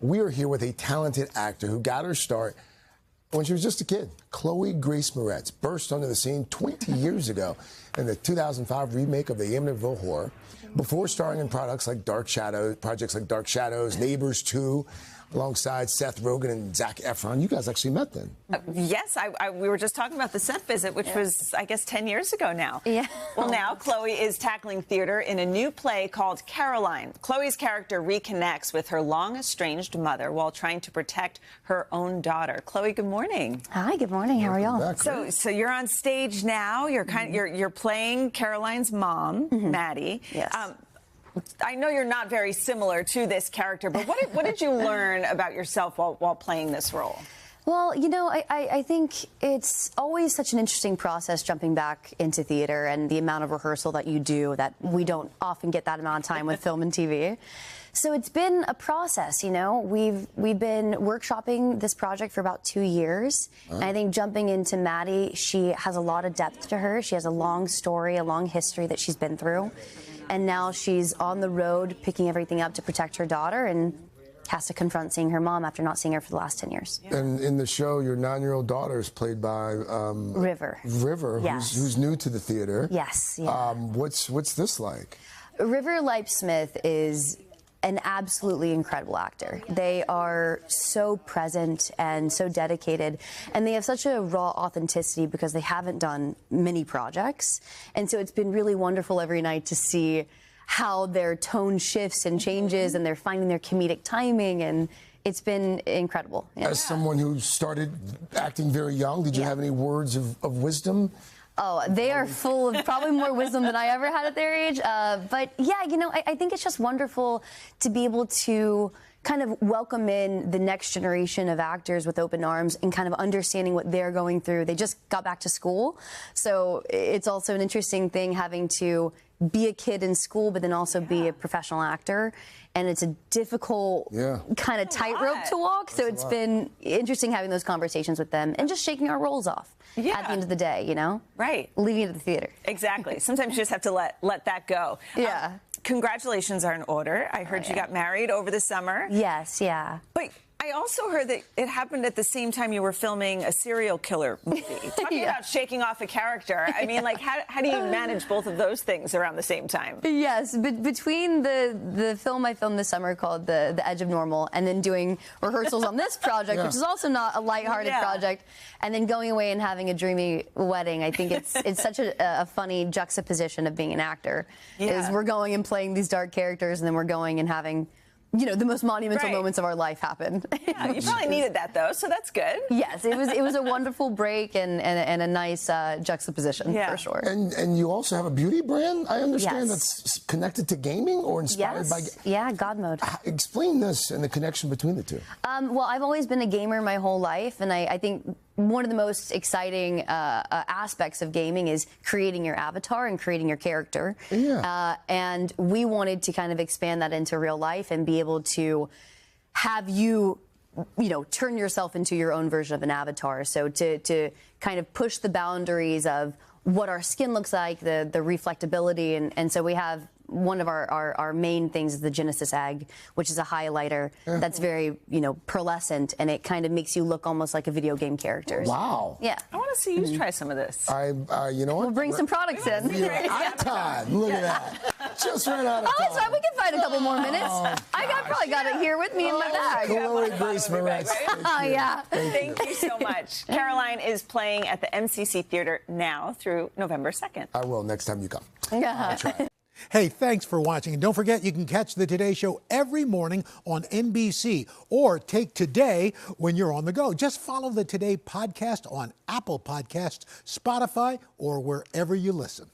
We are here with a talented actor who got her start when she was just a kid. Chloë Grace Moretz burst onto the scene 20 years ago in the 2005 remake of the Amityville Horror, before starring in projects like Dark Shadows, Neighbors 2, alongside Seth Rogen and Zac Efron. You guys actually met then. Yes, we were just talking about the set visit, which was, I guess, 10 years ago now. Yeah. Well, now Chloë is tackling theater in a new play called Caroline. Chloe's character reconnects with her long-estranged mother while trying to protect her own daughter. Chloe, good morning. Hi, good morning. How are y'all? So you're on stage now. You're you're playing Caroline's mom, Maddie. Yes. I know you're not very similar to this character, but what did you learn about yourself while playing this role? Well, you know, I think it's always such an interesting process jumping back into theater and the amount of rehearsal that you do that we don't often get that amount of time with film and TV. So it's been a process, you know. We've been workshopping this project for about 2 years. And I think jumping into Maddie, she has a lot of depth to her. She has a long story, a long history that she's been through. And now she's on the road picking everything up to protect her daughter and has to confront seeing her mom after not seeing her for the last 10 years. And in the show, your 9-year-old daughter is played by River. River, yes. who's new to the theater. Yes. Yeah. What's this like? River Leipsmith is an absolutely incredible actor. They are so present and so dedicated, and they have such a raw authenticity because they haven't done many projects. And so it's been really wonderful every night to see how their tone shifts and changes, and they're finding their comedic timing, and it's been incredible. Yeah. As someone who started acting very young, did you have any words of wisdom? Oh, they are full of probably more wisdom than I ever had at their age. But yeah, you know, I think it's just wonderful to be able to kind of welcome in the next generation of actors with open arms and kind of understanding what they're going through. They just got back to school, so it's also an interesting thing having to be a kid in school, but then also be a professional actor. And it's a difficult kind of tightrope to walk. So it's been interesting having those conversations with them and just shaking our roles off at the end of the day, you know? Right. Leaving it at the theater. Exactly. Sometimes you just have to let that go. Yeah. Congratulations are in order. I heard you got married over the summer. Yes, yeah. But I also heard that it happened at the same time you were filming a serial killer movie. Talking about shaking off a character. I mean, like, how do you manage both of those things around the same time? Yes, but between the film I filmed this summer called The Edge of Normal, and then doing rehearsals on this project, which is also not a lighthearted project, and then going away and having a dreamy wedding, I think it's such a funny juxtaposition of being an actor. Is we're going and playing these dark characters, and then we're going and having, you know, the most monumental moments of our life happen. Yeah, you probably needed that, though, so that's good. Yes, it was a wonderful break and a nice juxtaposition, for sure. And you also have a beauty brand, I understand, that's connected to gaming or inspired by... Yeah, GODMODE. Explain this and the connection between the two. Well, I've always been a gamer my whole life, and I think one of the most exciting aspects of gaming is creating your avatar and creating your character. Yeah. And we wanted to kind of expand that into real life and be able to have you know, turn yourself into your own version of an avatar. So to kind of push the boundaries of what our skin looks like, the reflectability, and so we have one of our main things is the Genesis egg, which is a highlighter that's very, you know, pearlescent, and it kind of makes you look almost like a video game character. Wow. Yeah. I want to see you try some of this. You know what? We'll bring some products in. We're out of time. Look at that. Just ran out of time. Oh, that's right. We can find a couple more minutes. I probably got it here with me in my bag. Chloë Grace Moretz. Oh, yeah. Thank you so much. Caroline is playing at the MCC Theater now through November 2nd. I will next time you come. Yeah. Hey, thanks for watching. And don't forget, you can catch the Today Show every morning on NBC or take Today when you're on the go. Just follow the Today podcast on Apple Podcasts, Spotify, or wherever you listen.